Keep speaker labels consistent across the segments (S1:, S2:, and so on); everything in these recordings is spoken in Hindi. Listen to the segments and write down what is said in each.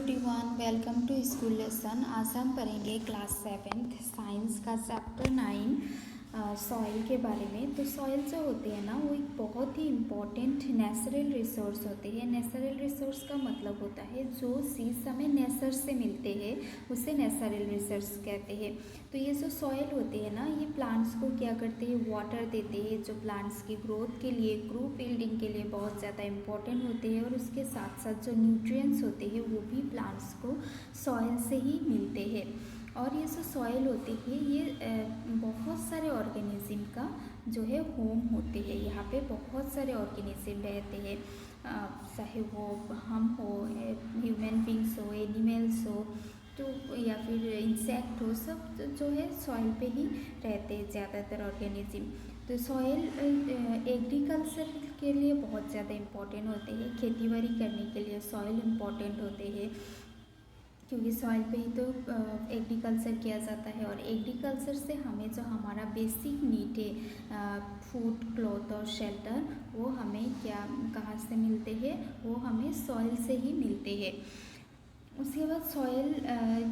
S1: Everyone, welcome to school lesson. आज हम पढ़ेंगे क्लास 7th साइंस का चैप्टर 9 सॉइल के बारे में। तो सॉइल जो होते हैं ना, वो एक बहुत ही इम्पॉर्टेंट नेचुरल रिसोर्स होते हैं। नेचुरल रिसोर्स का मतलब होता है जो चीज़ हमें नेचर से मिलते हैं उसे नेचुरल रिसोर्स कहते हैं। तो ये जो सॉइल होते हैं ना, ये प्लांट्स को क्या करते हैं, वाटर देते हैं, जो प्लांट्स की ग्रोथ के लिए, ग्रुप बिल्डिंग के लिए बहुत ज़्यादा इम्पॉर्टेंट होते हैं। और उसके साथ साथ जो न्यूट्रिएंट्स होते हैं वो भी प्लांट्स को सॉइल से ही मिलते हैं। और ये जो सॉइल होती है ये बहुत सारे ऑर्गेनिज्म का जो है होम होते हैं। यहाँ पे बहुत सारे ऑर्गेनिज्म रहते हैं, चाहे वो हम हो, ह्यूमन बींग्स हो, एनिमल्स हो, तो या फिर इंसेक्ट हो, सब जो है सॉइल पे ही रहते हैं ज़्यादातर ऑर्गेनिज्म। तो सॉइल एग्रीकल्चर के लिए बहुत ज़्यादा इम्पोर्टेंट होते हैं। खेतीबाड़ी करने के लिए सॉइल इम्पोर्टेंट होते हैं, क्योंकि सॉइल पे ही तो एग्रीकल्चर किया जाता है। और एग्रीकल्चर से हमें जो हमारा बेसिक नीड है, फूड, क्लॉथ और शेल्टर, वो हमें कहाँ से मिलते हैं, वो हमें सॉइल से ही मिलते हैं। उसके बाद सॉइल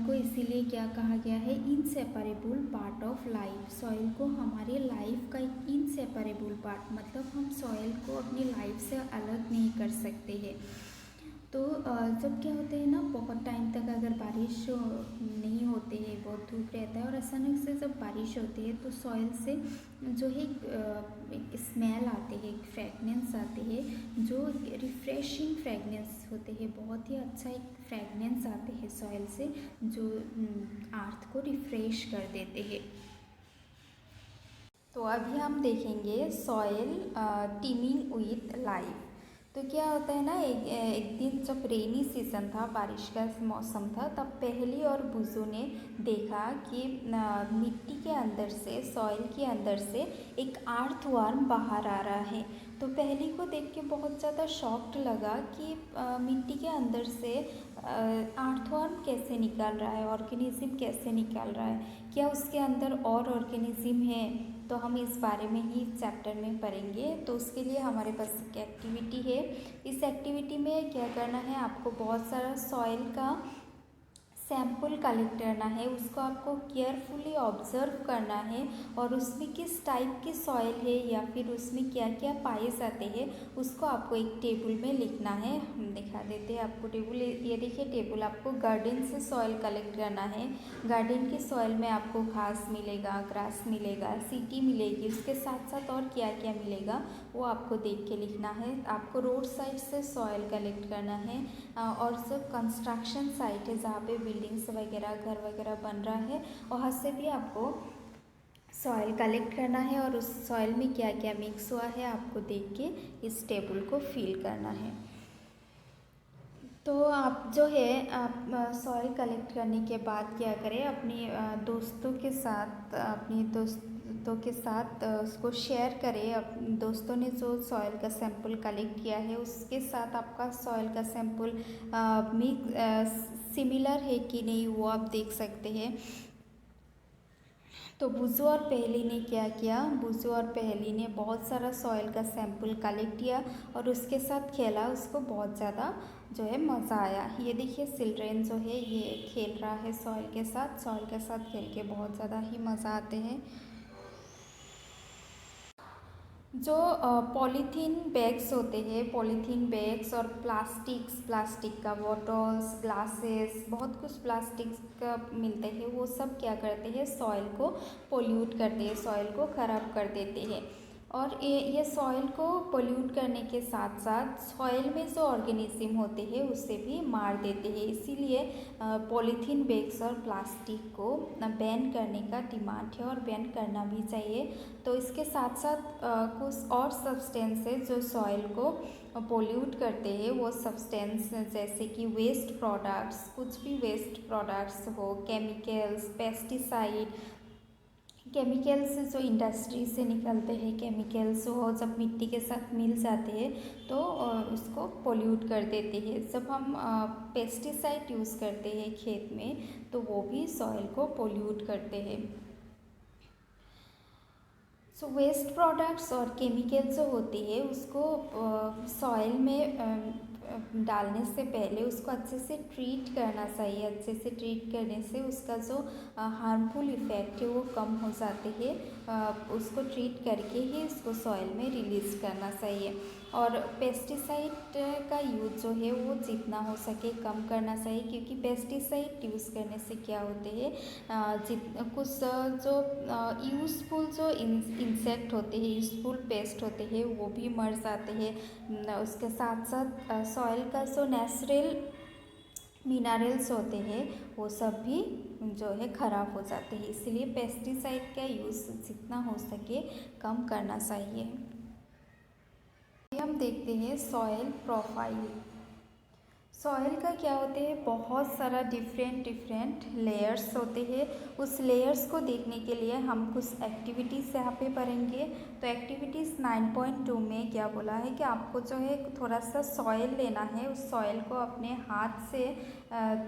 S1: को इसीलिए क्या कहा गया है, inseparable part of life. Soil को हमारे लाइफ का एक इनसेपरेबल पार्ट, मतलब हम सॉइल को अपनी लाइफ से अलग नहीं कर सकते हैं। तो जब क्या होते हैं ना, बहुत टाइम तक अगर बारिश नहीं होती है, बहुत धूप रहता है और अचानक से जब बारिश होती है तो सॉइल से जो है एक स्मेल आती है, एक फ्रेगनेंस आती है, जो रिफ्रेशिंग फ्रेगनेंस होते हैं। बहुत ही अच्छा एक फ्रेगनेंस आते हैं सॉइल से, जो अर्थ को रिफ्रेश कर देते हैं। तो अभी हम देखेंगे सॉइल टीमिंग विथ लाइफ। तो क्या होता है ना, एक दिन जब रेनी सीजन था, बारिश का मौसम था, तब पहली और बुजू ने देखा कि मिट्टी के अंदर से, सॉइल के अंदर से एक अर्थवर्म बाहर आ रहा है। तो पहली को देख के बहुत ज़्यादा शॉक्ड लगा कि मिट्टी के अंदर से अर्थवर्म कैसे निकल रहा है, ऑर्गेनिज्म कैसे निकल रहा है, क्या उसके अंदर और ऑर्गेनिज्म है। तो हम इस बारे में ही चैप्टर में पढ़ेंगे। तो उसके लिए हमारे पास एक एक्टिविटी है। इस एक्टिविटी में क्या करना है, आपको बहुत सारा सॉइल का सैम्पल कलेक्ट करना है, उसको आपको केयरफुली ऑब्जर्व करना है और उसमें किस टाइप की सॉइल है या फिर उसमें क्या क्या पाए जाते हैं, उसको आपको एक टेबल में लिखना है। हम दिखा देते हैं आपको टेबल। ये देखिए टेबल, आपको गार्डन से सॉइल कलेक्ट करना है। गार्डन की सॉइल में आपको घास मिलेगा, ग्रास मिलेगा, सीटी मिलेगी, उसके साथ साथ और क्या क्या मिलेगा वो आपको देख के लिखना है। आपको रोड साइड से सॉइल कलेक्ट करना है और सब कंस्ट्रक्शन साइट है जहाँ पे बिल्डिंग्स वगैरह, घर वगैरह बन रहा है, वहाँ से भी आपको सॉइल कलेक्ट करना है और उस सॉइल में क्या क्या मिक्स हुआ है आपको देख के इस टेबल को फिल करना है। तो आप जो है, आप सॉइल कलेक्ट करने के बाद क्या करें, अपने दोस्तों के साथ, अपने दोस्तों के साथ उसको शेयर करें। दोस्तों ने जो सॉइल का सैंपल कलेक्ट किया है उसके साथ आपका सॉइल का सैंपल सिमिलर है कि नहीं वो आप देख सकते हैं। तो बुजू और पहली ने क्या किया, बुजू और पहली ने बहुत सारा सॉइल का सैंपल कलेक्ट किया और उसके साथ खेला। उसको बहुत ज़्यादा जो है मज़ा आया। ये देखिए चिल्ड्रेन जो है ये खेल रहा है सॉइल के साथ। सॉइल के साथ खेल के बहुत ज़्यादा ही मज़ा आते हैं। जो पॉलीथीन बैग्स होते हैं, पॉलीथीन बैग्स और प्लास्टिक का बॉटल्स, ग्लासेस, बहुत कुछ प्लास्टिक्स का मिलते हैं, वो सब क्या करते हैं, सॉइल को पोल्यूट करते हैं, सॉइल को ख़राब कर देते हैं। और ये सॉइल को पोल्यूट करने के साथ साथ सॉइल में जो ऑर्गेनिज्म होते हैं उसे भी मार देते हैं। इसीलिए पॉलीथीन बैग्स और प्लास्टिक को बैन करने का डिमांड है और बैन करना भी चाहिए। तो इसके साथ साथ कुछ और सब्सटेंसेस जो सॉइल को पोल्यूट करते हैं, वो सब्सटेंस जैसे कि वेस्ट प्रोडक्ट्स, कुछ भी वेस्ट प्रोडक्ट्स हो, केमिकल्स, पेस्टिसाइड, केमिकल्स जो इंडस्ट्री से निकलते हैं, केमिकल्स वो जब मिट्टी के साथ मिल जाते हैं तो उसको पोल्यूट कर देते हैं। जब हम पेस्टिसाइड यूज़ करते हैं खेत में तो वो भी सॉइल को पोल्यूट करते हैं। सो वेस्ट प्रोडक्ट्स और केमिकल जो होती है उसको सॉइल में डालने से पहले उसको अच्छे से ट्रीट करना चाहिए। अच्छे से ट्रीट करने से उसका जो हार्मफुल इफ़ेक्ट है वो कम हो जाते हैं। उसको ट्रीट करके ही उसको सॉइल में रिलीज़ करना चाहिए। और पेस्टिसाइड का यूज़ जो है वो जितना हो सके कम करना चाहिए, क्योंकि पेस्टिसाइड यूज़ करने से क्या होते हैं, कुछ जो यूज़फुल जो इंसेक्ट होते हैं, यूज़फुल पेस्ट होते हैं वो भी मर जाते हैं। उसके साथ साथ सॉइल का जो नेचुरल मिनरल्स होते हैं वो सब भी जो है ख़राब हो जाते हैं। इसलिए पेस्टिसाइड का यूज़ जितना हो सके कम करना चाहिए। हम देखते हैं सॉइल प्रोफाइल। सॉइल का क्या होते हैं, बहुत सारा डिफरेंट लेयर्स होते हैं। उस लेयर्स को देखने के लिए हम कुछ एक्टिविटीज़ यहाँ पे पढ़ेंगे। तो एक्टिविटीज़ 9.2 में क्या बोला है कि आपको जो है थोड़ा सा सॉइल लेना है, उस सॉइल को अपने हाथ से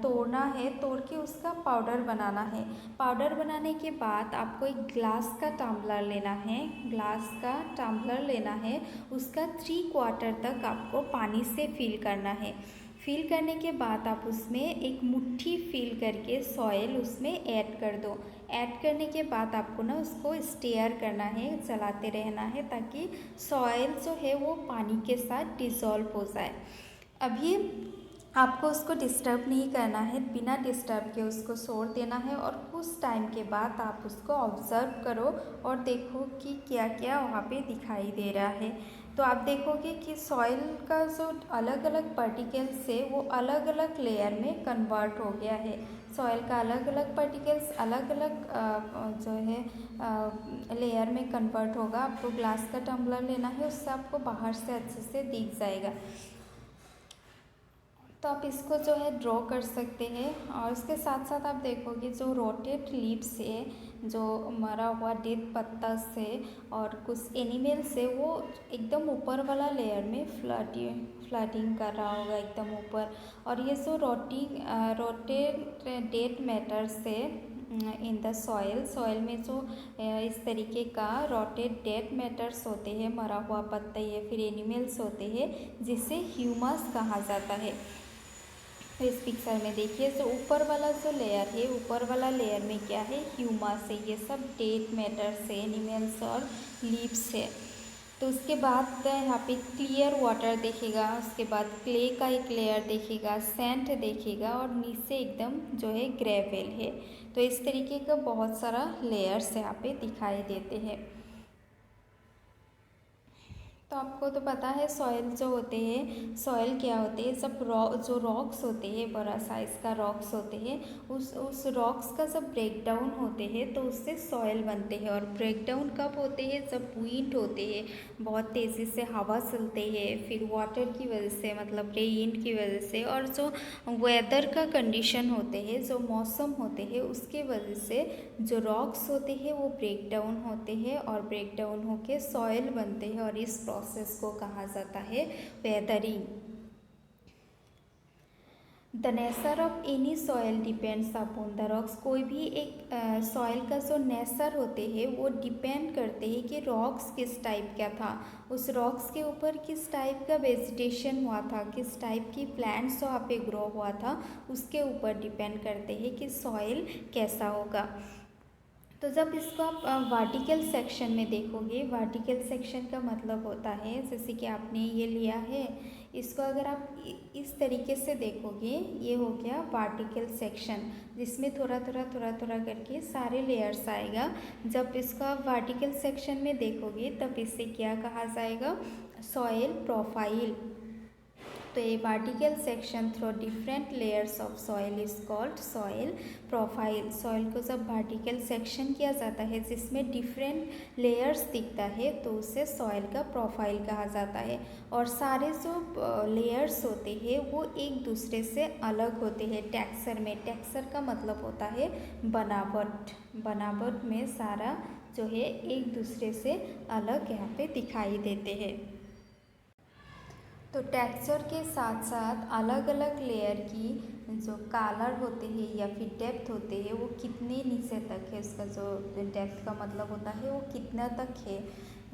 S1: तोड़ना है, तोड़ के उसका पाउडर बनाना है। पाउडर बनाने के बाद आपको एक ग्लास का टम्बलर लेना है, ग्लास का टम्बलर लेना है, उसका 3/4 तक आपको पानी से फिल करना है। फिल करने के बाद आप उसमें एक मुट्ठी फिल करके सॉइल उसमें ऐड कर दो। ऐड करने के बाद आपको ना उसको स्टेयर करना है, चलाते रहना है, ताकि सॉइल जो है वो पानी के साथ डिज़ोल्व हो जाए। अभी आपको उसको डिस्टर्ब नहीं करना है, बिना डिस्टर्ब के उसको छोड़ देना है। और कुछ टाइम के बाद आप उसको ऑब्ज़र्व करो और देखो कि क्या क्या वहाँ पे दिखाई दे रहा है। तो आप देखोगे कि सॉइल का जो अलग अलग पार्टिकल्स है वो अलग अलग लेयर में कन्वर्ट हो गया है। सॉइल का अलग अलग पार्टिकल्स अलग अलग जो है लेयर में कन्वर्ट होगा। आपको ग्लास का टम्बलर लेना है, उससे आपको बाहर से अच्छे से दिख जाएगा। तो आप इसको जो है ड्रॉ कर सकते हैं। और इसके साथ साथ आप देखोगे जो रोटेट लीव्स है, जो मरा हुआ डेड पत्ता से और कुछ एनिमल्स है, वो एकदम ऊपर वाला लेयर में फ्लटिंग कर रहा होगा एकदम ऊपर। और ये जो रोटेट डेड मैटर से इन द सॉइल में जो इस तरीके का रोटेट डेड मैटर्स होते हैं, मरा हुआ पत्ता या फिर एनिमल्स होते हैं, जिसे ह्यूमस कहा जाता है। तो इस पिक्चर में देखिए जो ऊपर वाला जो लेयर है, ऊपर वाला लेयर में क्या है, ह्यूमस है। ये सब डेड मैटर्स है, एनिमल्स और लीव्स है। तो उसके बाद यहाँ पे क्लियर वाटर देखेगा, उसके बाद क्ले का एक लेयर देखेगा, सैंड देखेगा और नीचे एकदम जो है ग्रेवल है। तो इस तरीके का बहुत सारा लेयर्स यहाँ पे दिखाई देते हैं। तो आपको तो पता है सॉइल जो होते हैं, सॉइल क्या होते हैं, सब जो रॉक्स होते हैं, बड़ा साइज़ का रॉक्स होते हैं, उस रॉक्स का जब ब्रेक डाउन होते हैं तो उससे सॉइल बनते हैं। और ब्रेक डाउन कब होते हैं, जब विंड होते हैं, बहुत तेज़ी से हवा चलते हैं, फिर वाटर की वजह से, मतलब रेन की वजह से, और जो वेदर का कंडीशन होते हैं, जो मौसम होते हैं, उसके वजह से जो रॉक्स होते हैं वो ब्रेक डाउन होते हैं और ब्रेक डाउन होके सॉइल बनते हैं। और इस प्रोसेस को कहा जाता है weathering. The nature of any soil depends upon the rocks. कोई भी एक सॉइल का जो नेचर होते हैं वो डिपेंड करते हैं कि रॉक्स किस टाइप का था, उस रॉक्स के ऊपर किस टाइप का वेजिटेशन हुआ था, किस टाइप की प्लांट्स वहाँ पे ग्रो हुआ था, उसके ऊपर डिपेंड करते हैं कि सॉइल कैसा होगा। तो जब इसको आप वर्टिकल सेक्शन में देखोगे, वर्टिकल सेक्शन का मतलब होता है, जैसे कि आपने ये लिया है, इसको अगर आप इस तरीके से देखोगे, ये हो गया वर्टिकल सेक्शन, जिसमें थोड़ा थोड़ा करके सारे लेयर्स आएगा। जब इसको आप वर्टिकल सेक्शन में देखोगे तब इसे क्या कहा जाएगा, सॉइल प्रोफाइल। तो ये vertical section through different layers of soil is called soil profile. Soil को जब वर्टिकल सेक्शन किया जाता है जिसमें डिफरेंट लेयर्स दिखता है तो उसे सॉइल का प्रोफाइल कहा जाता है। और सारे जो लेयर्स होते हैं वो एक दूसरे से अलग होते हैं टेक्सचर में। टेक्सचर का मतलब होता है बनावट, बनावट में सारा जो है एक दूसरे से अलग यहाँ पे दिखाई देते हैं। तो टेक्सचर के साथ साथ अलग अलग लेयर की जो कलर होते हैं या फिर डेप्थ होते हैं वो कितने नीचे तक है, उसका जो डेप्थ का मतलब होता है वो कितना तक है,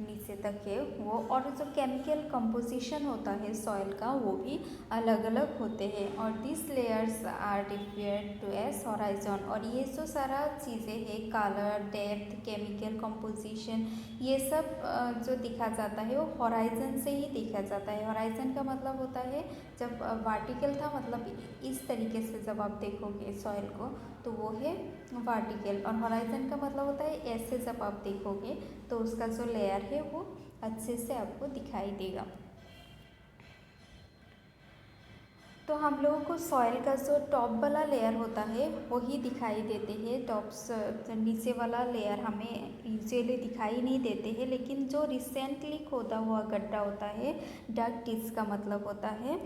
S1: नीचे तक है वो, और जो केमिकल कंपोजिशन होता है सॉइल का वो भी अलग अलग होते हैं। और this layers are different to as horizon, और ये जो सारा चीज़ें हैं कलर, डेप्थ, केमिकल कंपोजिशन, ये सब जो दिखा जाता है वो हॉराइजन से ही दिखा जाता है। हॉराइजन का मतलब होता है जब वर्टिकल था, मतलब इस तरीके से जब आप देखोगे सॉइल को तो वो है वर्टिकल, और हॉराइजन का मतलब होता है ऐसे जब आप देखोगे तो उसका जो लेयर है वो अच्छे से आपको दिखाई देगा। तो हम लोगों को सॉइल का जो टॉप वाला लेयर होता है वही दिखाई देते हैं, टॉप्स नीचे वाला लेयर हमें यूजुअली दिखाई नहीं देते हैं। लेकिन जो रिसेंटली खोदा हुआ गड्ढा होता है, डग इसका मतलब होता है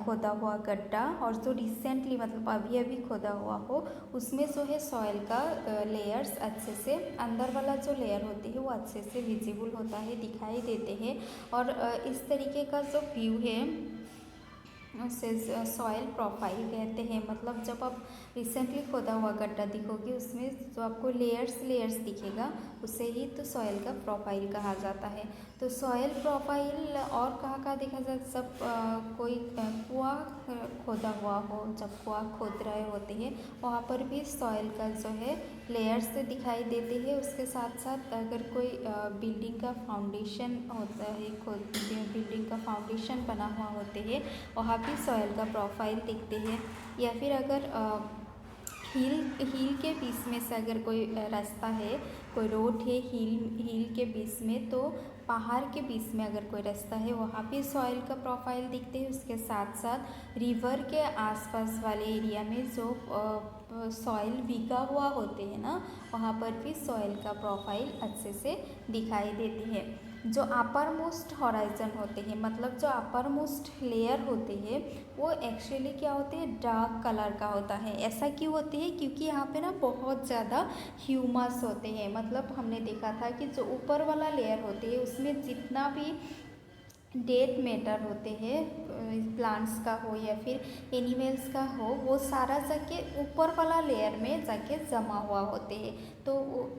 S1: खोदा हुआ गड्ढा, और जो रिसेंटली मतलब अभी अभी खोदा हुआ हो उसमें जो है सॉइल का लेयर्स अच्छे से, अंदर वाला जो लेयर होती है वो अच्छे से विजिबल होता है, दिखाई देते हैं। और इस तरीके का जो व्यू है उसे सॉइल प्रोफाइल कहते हैं। मतलब जब आप रिसेंटली खोदा हुआ गड्ढा दिखोगे उसमें जो आपको लेयर्स दिखेगा उसे ही तो सॉइल का प्रोफाइल कहा जाता है। तो सॉइल प्रोफाइल और कहाँ देखा जाता है, सब कोई कुआं खोदा हुआ हो, जब कुआं खोद रहे होते हैं वहाँ पर भी सॉइल का जो है लेयर्स से दिखाई देते हैं। उसके साथ साथ अगर कोई बिल्डिंग का फाउंडेशन होता है, बिल्डिंग का फाउंडेशन बना हुआ होते हैं वहाँ भी सॉइल का प्रोफाइल दिखते हैं। या फिर अगर हील के बीच में से अगर कोई रास्ता है, कोई रोड है हील के बीच में, तो पहाड़ के बीच में अगर कोई रास्ता है वहाँ भी सॉइल का प्रोफाइल दिखते हैं। उसके साथ साथ रिवर के आसपास वाले एरिया में जो सॉइल भीगा हुआ होते हैं ना, वहाँ पर भी सॉइल का प्रोफाइल अच्छे से दिखाई देती है। जो अपर मोस्ट हॉराइजन होते हैं, मतलब जो अपर मोस्ट लेयर होते हैं वो एक्चुअली क्या होते हैं, डार्क कलर का होता है। ऐसा क्यों होते हैं, क्योंकि यहाँ पे ना बहुत ज़्यादा ह्यूमस होते हैं। मतलब हमने देखा था कि जो ऊपर वाला लेयर होते हैं उसमें जितना भी डेड मैटर होते हैं, प्लांट्स का हो या फिर एनिमल्स का हो, वो सारा जाके ऊपर वाला लेयर में जाके जमा हुआ होते हैं। तो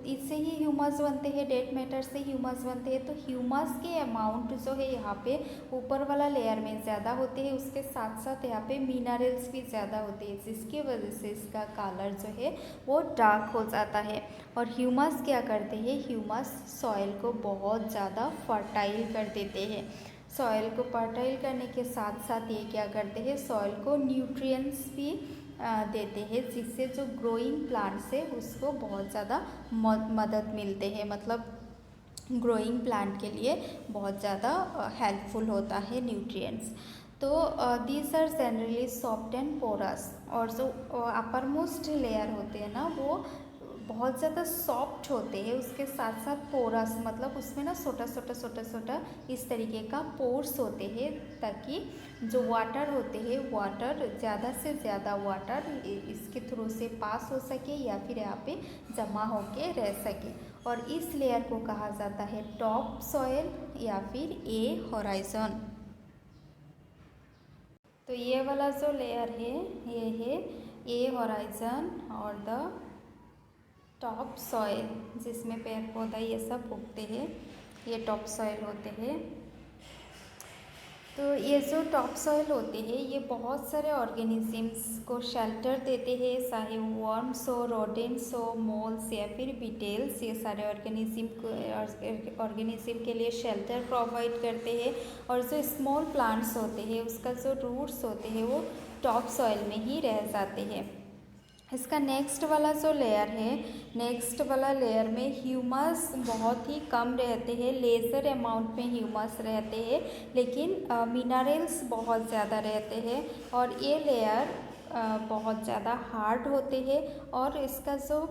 S1: इससे ही ह्यूमस बनते हैं, डेड मैटर से ह्यूमस बनते हैं। तो ह्यूमस के अमाउंट जो है यहाँ पे ऊपर वाला लेयर में ज़्यादा होते हैं। उसके साथ साथ यहाँ पे मिनरल्स भी ज़्यादा होते हैं, जिसकी वजह से इसका कलर जो है वो डार्क हो जाता है। और ह्यूमस क्या करते हैं, ह्यूमस सॉइल को बहुत ज़्यादा फर्टाइल कर देते हैं। सॉइल को फर्टाइल करने के साथ साथ ये क्या करते हैं, सॉइल को न्यूट्रिएंट्स भी देते हैं, जिससे जो ग्रोइंग प्लांट्स है उसको बहुत ज़्यादा मदद मिलते हैं। मतलब ग्रोइंग प्लांट के लिए बहुत ज़्यादा हेल्पफुल होता है न्यूट्रिएंट्स। तो these are generally soft and porous, और जो अपर मोस्ट लेयर होते हैं ना वो बहुत ज़्यादा सॉफ्ट होते हैं। उसके साथ साथ पोरस, मतलब उसमें ना छोटा इस तरीके का पोर्स होते हैं, ताकि जो वाटर होते हैं, वाटर ज़्यादा से ज़्यादा वाटर इसके थ्रू से पास हो सके या फिर यहाँ पे जमा होके रह सके। और इस लेयर को कहा जाता है टॉप सॉइल या फिर ए हॉराइजन। तो ये वाला जो लेयर है ये है ए हॉराइजन और द टॉप सॉइल, जिसमें पेड़ पौधा ये सब उगते हैं, ये टॉप सॉइल होते हैं। तो ये जो टॉप सॉइल होते हैं ये बहुत सारे ऑर्गेनिजम्स को शेल्टर देते हैं, चाहे वर्म्स हो, रोडेंट्स हो, मोल्स या फिर बीटल्स, ये सारे ऑर्गेनिज्म के लिए शेल्टर प्रोवाइड करते हैं। और जो स्मॉल प्लांट्स होते हैं उसका जो रूट्स होते हैं वो टॉप सॉइल में ही रह जाते हैं। इसका नेक्स्ट वाला जो लेयर है, नेक्स्ट वाला लेयर में ह्यूमस बहुत ही कम रहते हैं, लेज़र अमाउंट में ह्यूमस रहते हैं, लेकिन मिनरल्स बहुत ज़्यादा रहते हैं। और ये लेयर बहुत ज़्यादा हार्ड होते हैं, और इसका जो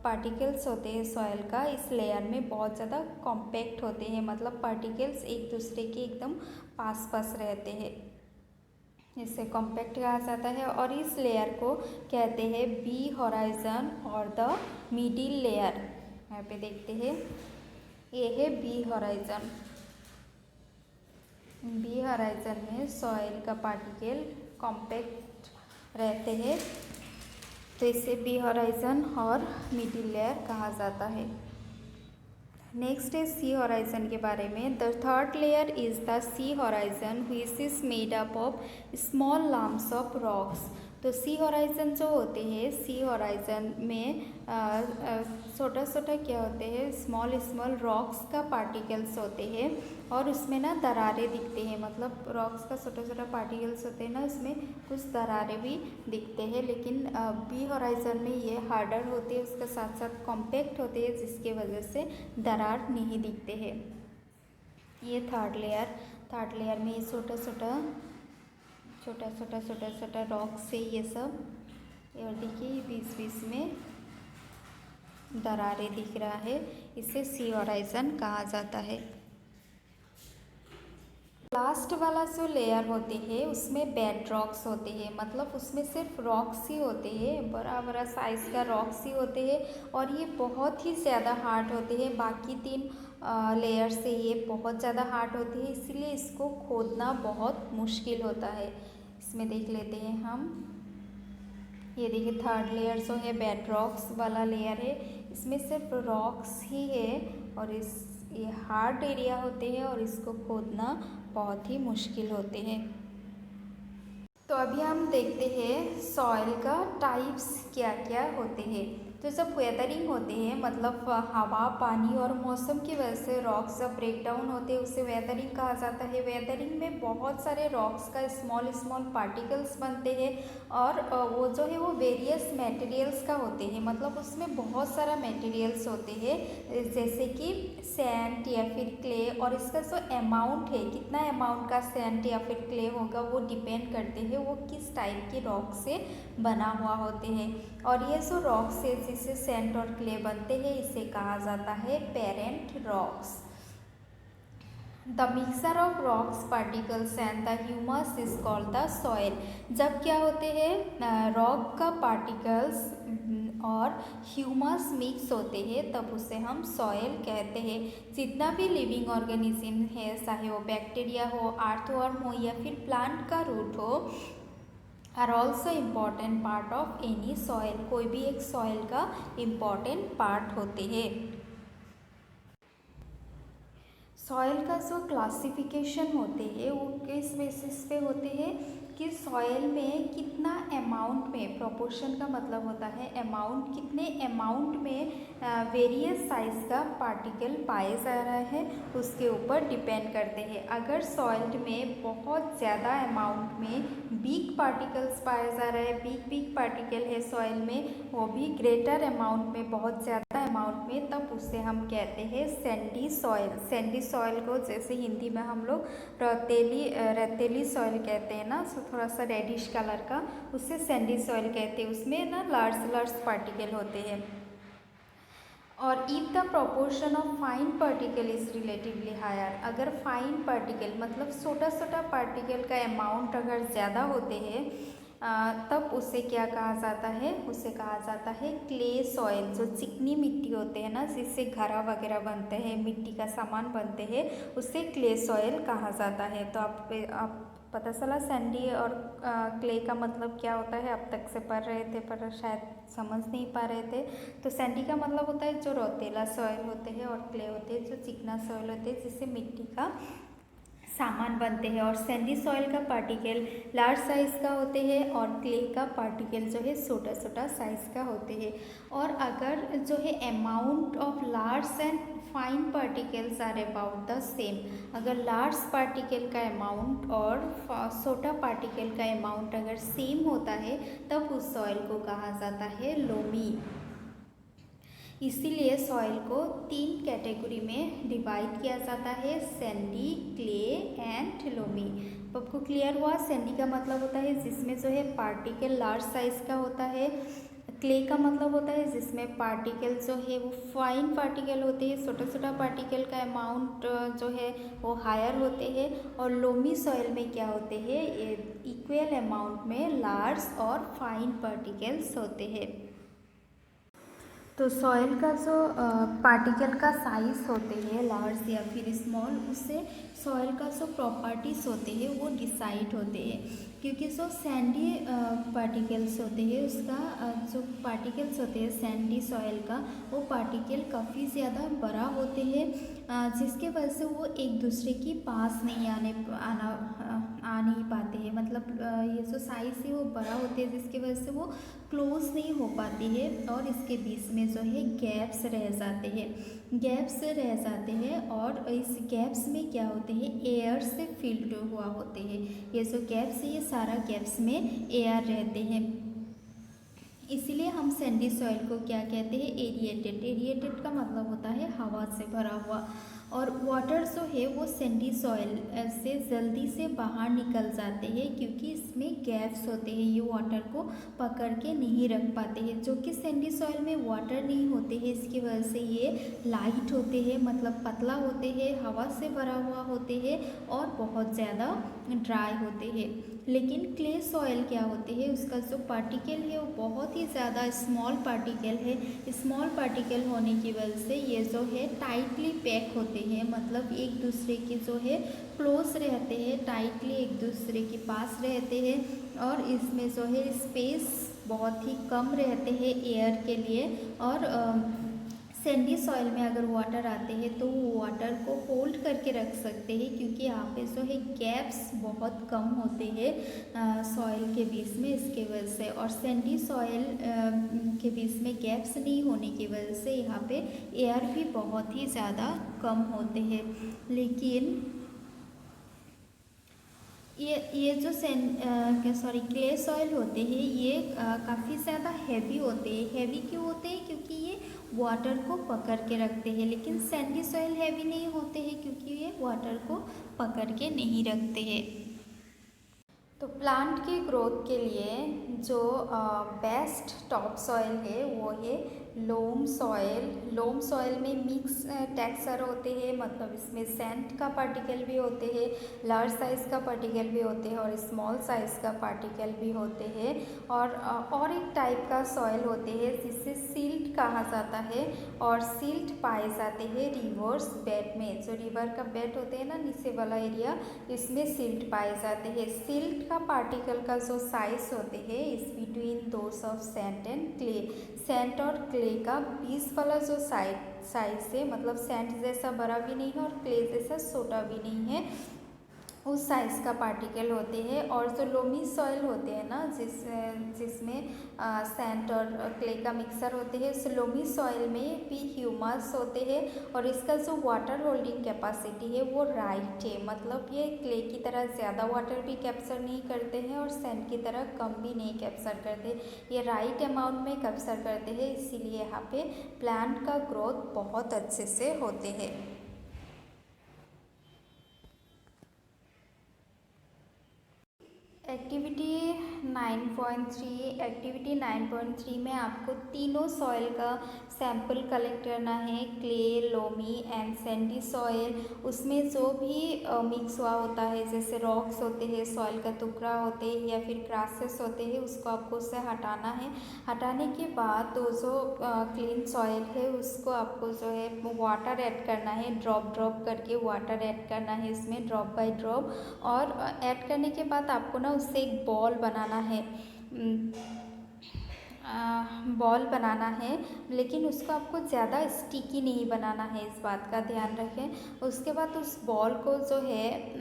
S1: पार्टिकल्स होते हैं सॉइल का इस लेयर में बहुत ज़्यादा कॉम्पैक्ट होते हैं। मतलब पार्टिकल्स एक दूसरे के एकदम पास रहते हैं, इसे कॉम्पैक्ट कहा जाता है। और इस लेयर को कहते हैं बी हॉराइजन और द मिडिल लेयर। यहाँ पे देखते हैं ये है बी हॉराइजन। बी हॉराइजन में सॉइल का पार्टिकल कॉम्पैक्ट रहते हैं, तो इसे बी हॉराइजन और मिडिल लेयर कहा जाता है। नेक्स्ट है सी हॉराइजन के बारे में। The third layer is the C horizon which is made up of small lumps of rocks. तो सी हॉराइजन जो होते हैं, सी हॉराइजन में छोटा छोटा क्या होते हैं, स्मॉल स्मॉल रॉक्स का पार्टिकल्स होते हैं और उसमें ना दरारें दिखते हैं, मतलब रॉक्स का छोटा छोटा पार्टिकल्स होते हैं ना, उसमें कुछ दरारें भी दिखते हैं। लेकिन बी हॉराइजन में ये हार्डर होते हैं, उसके साथ साथ कॉम्पैक्ट होते हैं, जिसके वजह से दरार नहीं दिखते हैं। ये थर्ड लेयर में ये छोटा छोटा रॉक्स से ये सब, और देखिए बीच बीच में दरारें दिख रहा है, इसे सी हॉराइजन कहा जाता है। लास्ट वाला जो लेयर होते हैं उसमें बेड रॉक्स होते हैं, मतलब उसमें सिर्फ रॉक्स ही होते हैं, बड़ा बड़ा साइज़ का रॉक्स ही होते हैं और ये बहुत ही ज़्यादा हार्ड होते हैं। बाकी तीन लेयर से ये बहुत ज़्यादा हार्ड होती है, इसीलिए इसको खोदना बहुत मुश्किल होता है। इसमें देख लेते हैं हम, ये देखिए थर्ड लेयर जो है बेड रॉक्स वाला लेयर है, इसमें सिर्फ रॉक्स ही है और ये हार्ड एरिया होते हैं और इसको खोदना बहुत ही मुश्किल होते हैं। तो अभी हम देखते हैं सॉइल का टाइप्स क्या क्या होते हैं। तो जब वेदरिंग होते हैं, मतलब हवा पानी और मौसम की वजह से रॉक्स जब ब्रेक डाउन होते हैं उसे वेदरिंग कहा जाता है। वेदरिंग में बहुत सारे रॉक्स का स्मॉल स्मॉल पार्टिकल्स बनते हैं और वो जो है वो वेरियस मटेरियल्स का होते हैं, मतलब उसमें बहुत सारा मटेरियल्स होते हैं, जैसे कि सैंड या फिर क्ले, और इसका जो अमाउंट है, कितना अमाउंट का सैंड या फिर क्ले होगा वो डिपेंड करते हैं वो किस टाइप की रॉक से बना हुआ होते हैं। और ये जो रॉक्स है जिससे सैंड और क्ले बनते हैं इसे कहा जाता है parent rocks. The mixer of rocks particles and the humus is called the soil. जब क्या होते हैं रॉक का पार्टिकल्स और ह्यूमस मिक्स होते हैं तब उसे हम सॉइल कहते हैं। जितना भी लिविंग ऑर्गेनिज्म है, चाहे वो बैक्टीरिया हो, अर्थवर्म हो या फिर प्लांट का रूट हो, are also important part of any soil. कोई भी एक सॉइल का इम्पॉर्टेंट पार्ट होते हैं। सॉइल का जो क्लासिफिकेशन होते हैं वो किस बेसिस पे होते हैं कि सॉइल में कितना अमाउंट में, प्रोपोर्शन का मतलब होता है अमाउंट, कितने अमाउंट में वेरियस साइज का पार्टिकल पाए जा रहा है उसके ऊपर डिपेंड करते हैं। अगर सॉइल में बहुत ज़्यादा अमाउंट में बिग पार्टिकल्स पाए जा रहे हैं, बिग पार्टिकल है सॉइल में, वो भी ग्रेटर अमाउंट में, बहुत ज़्यादा अमाउंट में, तब उसे हम कहते हैं सैंडी सॉइल। सैंडी सॉइल को जैसे हिंदी में हम लोग रेतीली सॉइल कहते हैं ना, थोड़ा सा रेडिश कलर का, उससे सैंडी सॉइल कहते हैं। उसमें ना लार्ज पार्टिकल होते हैं। और if the proportion of fine particle is relatively higher, अगर फाइन पार्टिकल मतलब छोटा पार्टिकल का अमाउंट अगर ज़्यादा होते हैं तब उसे क्या कहा जाता है, उसे कहा जाता है क्ले सॉइल। जो चिकनी मिट्टी होते हैं ना, जिससे घड़ा वगैरह बनते हैं, मिट्टी का सामान बनते हैं, उसे क्ले सॉइल कहा जाता है। तो आप पता चला सैंडी और क्ले का मतलब क्या होता है, अब तक से पढ़ रहे थे पर शायद समझ नहीं पा रहे थे। तो सैंडी का मतलब होता है जो रेतीला सॉइल होते हैं और क्ले होते हैं जो चिकना सॉइल होते हैं जिससे मिट्टी का सामान बनते हैं। और सैंडी सॉइल का पार्टिकल लार्ज साइज़ का होते हैं और क्ले का पार्टिकल जो है छोटा साइज़ का होते हैं। और अगर जो है amount of large and fine particles are about the same, अगर लार्ज पार्टिकल का अमाउंट और छोटा पार्टिकल का अमाउंट अगर सेम होता है तब उस सॉइल को कहा जाता है लोमी। इसीलिए सॉइल को 3 कैटेगरी में डिवाइड किया जाता है, सैंडी, क्ले एंड लोमी। तो आपको क्लियर हुआ, सैंडी का मतलब होता है जिसमें जो है पार्टिकल लार्ज साइज़ का होता है, क्ले का मतलब होता है जिसमें पार्टिकल जो है वो फाइन पार्टिकल होते हैं, छोटा पार्टिकल का अमाउंट जो है वो हायर होते हैं, और लोमी सॉइल में क्या होते हैं, इक्वल अमाउंट में लार्ज और फाइन पार्टिकल्स होते हैं। तो सॉइल का जो पार्टिकल का साइज़ होते हैं लार्ज या फिर स्मॉल, उससे सॉइल का जो प्रॉपर्टीज़ होते हैं वो डिसाइड होते हैं। क्योंकि जो सैंडी पार्टिकल्स होते हैं उसका जो पार्टिकल्स होते हैं सैंडी सॉइल का, वो पार्टिकल काफ़ी ज़्यादा बड़ा होते हैं, जिसके वजह से वो एक दूसरे के पास नहीं आ नहीं पाते हैं। मतलब ये जो साइज़ है वो बड़ा होते हैं, जिसकी वजह से वो क्लोज नहीं हो पाती है और इसके बीच में जो है गैप्स रह जाते हैं, और इस गैप्स में क्या होते हैं, एयर से फिल्ड हुआ होते हैं। ये जो गैप्स है ये सारा गैप्स में एयर रहते हैं, इसीलिए हम सैंडी सॉइल को क्या कहते हैं, एरिएटेड का मतलब होता है हवा से भरा हुआ। और वाटर जो है वो सैंडी सॉइल से जल्दी से बाहर निकल जाते हैं, क्योंकि इसमें गैप्स होते हैं, ये वाटर को पकड़ के नहीं रख पाते हैं। जो कि सैंडी सॉइल में वाटर नहीं होते हैं, इसकी वजह से ये लाइट होते हैं, मतलब पतला होते हैं, हवा से भरा हुआ होते हैं और बहुत ज़्यादा ड्राई होते हैं। लेकिन क्ले सॉइल क्या होते हैं, उसका जो पार्टिकल है वो बहुत ही ज़्यादा स्मॉल पार्टिकल है। स्मॉल पार्टिकल होने की वजह से ये जो है टाइटली पैक होते हैं, मतलब एक दूसरे के जो है क्लोज रहते हैं, टाइटली एक दूसरे के पास रहते हैं, और इसमें जो है स्पेस बहुत ही कम रहते हैं एयर के लिए। और सैंडी सॉइल में अगर वाटर आते हैं तो वो वाटर को होल्ड करके रख सकते हैं, क्योंकि यहाँ पे जो है गैप्स बहुत कम होते हैं सॉइल के बीच में, इसके वजह से। और सैंडी सॉइल के बीच में गैप्स नहीं होने की वजह से यहाँ पे एयर भी बहुत ही ज़्यादा कम होते हैं। लेकिन ये जो क्ले सॉइल होते हैं ये काफ़ी ज़्यादा हैवी होते हैं। हैवी क्यों होते हैं, क्योंकि ये वाटर को पकड़ के रखते हैं। लेकिन सैंडी सॉइल हैवी नहीं होते हैं, क्योंकि ये वाटर को पकड़ के नहीं रखते हैं। तो प्लांट की ग्रोथ के लिए जो बेस्ट टॉप सॉइल है वो है लोम सॉइल। लोम सॉइल में मिक्स टेक्सचर होते हैं, मतलब इसमें सैंड का पार्टिकल भी होते हैं, लार्ज साइज़ का पार्टिकल भी होते हैं और स्मॉल साइज़ का पार्टिकल भी होते हैं। और एक टाइप का सॉइल होते हैं जिसे सिल्ट कहा जाता है, और सिल्ट पाए जाते हैं रिवर्स बेड में। जो रिवर का बेड होते हैं ना, नीचे वाला एरिया, इसमें सिल्ट पाए जाते हैं। सिल्ट का पार्टिकल का जो साइज होते हैं इस between those of sand and clay. Sand और क्ले का बीच वाला जो साइज है, मतलब सैंड जैसा बड़ा भी नहीं है और क्ले जैसा छोटा भी नहीं है, उस साइज़ का पार्टिकल होते हैं। और जो लोमी सॉइल होते हैं ना, जिसमें सैंड और क्ले का मिक्सर होते हैं, उस लोमी सॉइल में भी ह्यूमस होते हैं, और इसका जो वाटर होल्डिंग कैपेसिटी है वो राइट है, मतलब ये क्ले की तरह ज़्यादा वाटर भी कैप्चर नहीं करते हैं और सैंड की तरह कम भी नहीं कैप्चर करते, ये राइट अमाउंट में कैप्चर करते हैं। इसीलिए यहाँ पे प्लांट का ग्रोथ बहुत अच्छे से होते हैं। एक्टिविटी 9.3 में आपको तीनों सॉइल का सैंपल कलेक्ट करना है, clay, loamy and Sandy soil. उसमें जो भी मिक्स हुआ होता है, जैसे रॉक्स होते हैं, सॉइल का टुकड़ा होते हैं या फिर ग्रासेस होते हैं, उसको आपको उससे हटाना है। हटाने के बाद तो जो क्लीन सॉइल है उसको आपको जो है वाटर ऐड करना है, ड्रॉप करके वाटर ऐड करना है इसमें, ड्रॉप बाय ड्रॉप। और ऐड करने के बाद आपको ना उससे एक बॉल बनाना है, लेकिन उसको आपको ज़्यादा स्टिकी नहीं बनाना है, इस बात का ध्यान रखें। उसके बाद उस बॉल को जो है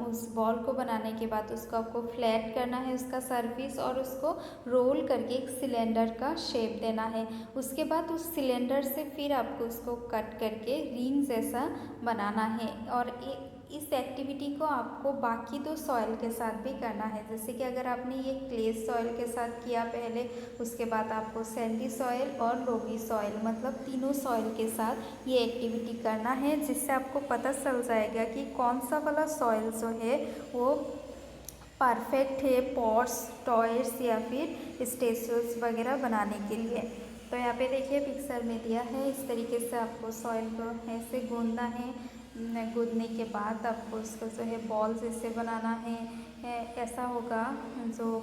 S1: उस बॉल को बनाने के बाद उसको आपको फ्लैट करना है उसका सरफेस, और उसको रोल करके एक सिलेंडर का शेप देना है। उसके बाद उस सिलेंडर से फिर आपको उसको कट करके रिंग जैसा बनाना है। और इस एक्टिविटी को आपको बाकी दो सॉइल के साथ भी करना है। जैसे कि अगर आपने ये क्ले सॉइल के साथ किया पहले, उसके बाद आपको सैंडी सॉइल और लोमी सॉइल, मतलब तीनों सॉइल के साथ ये एक्टिविटी करना है, जिससे आपको पता चल जाएगा कि कौन सा वाला सॉइल जो है वो परफेक्ट है पॉट्स, टॉयर्स या फिर स्टेचूज वगैरह बनाने के लिए। तो यहाँ पे देखिए पिक्चर में दिया है, इस तरीके से आपको सॉइल को ऐसे गूंदना है। गूंदने के बाद आपको उसको जो है बॉल जैसे बनाना है, ऐसा होगा जो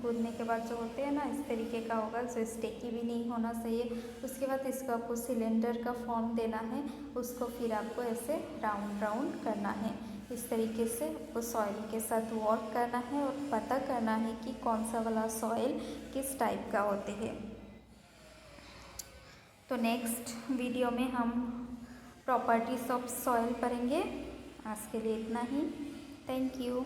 S1: कूदने के बाद जो होते हैं ना, इस तरीके का होगा, जो स्टेकी भी नहीं होना चाहिए। उसके बाद इसको आपको सिलेंडर का फॉर्म देना है, उसको फिर आपको ऐसे राउंड राउंड करना है। इस तरीके से आपको सॉइल के साथ वर्क करना है और पता करना है कि कौन सा वाला सॉइल किस टाइप का होते हैं। तो नेक्स्ट वीडियो में हम प्रॉपर्टीज़ ऑफ सॉइल पढ़ेंगे। आज के लिए इतना ही। Thank you.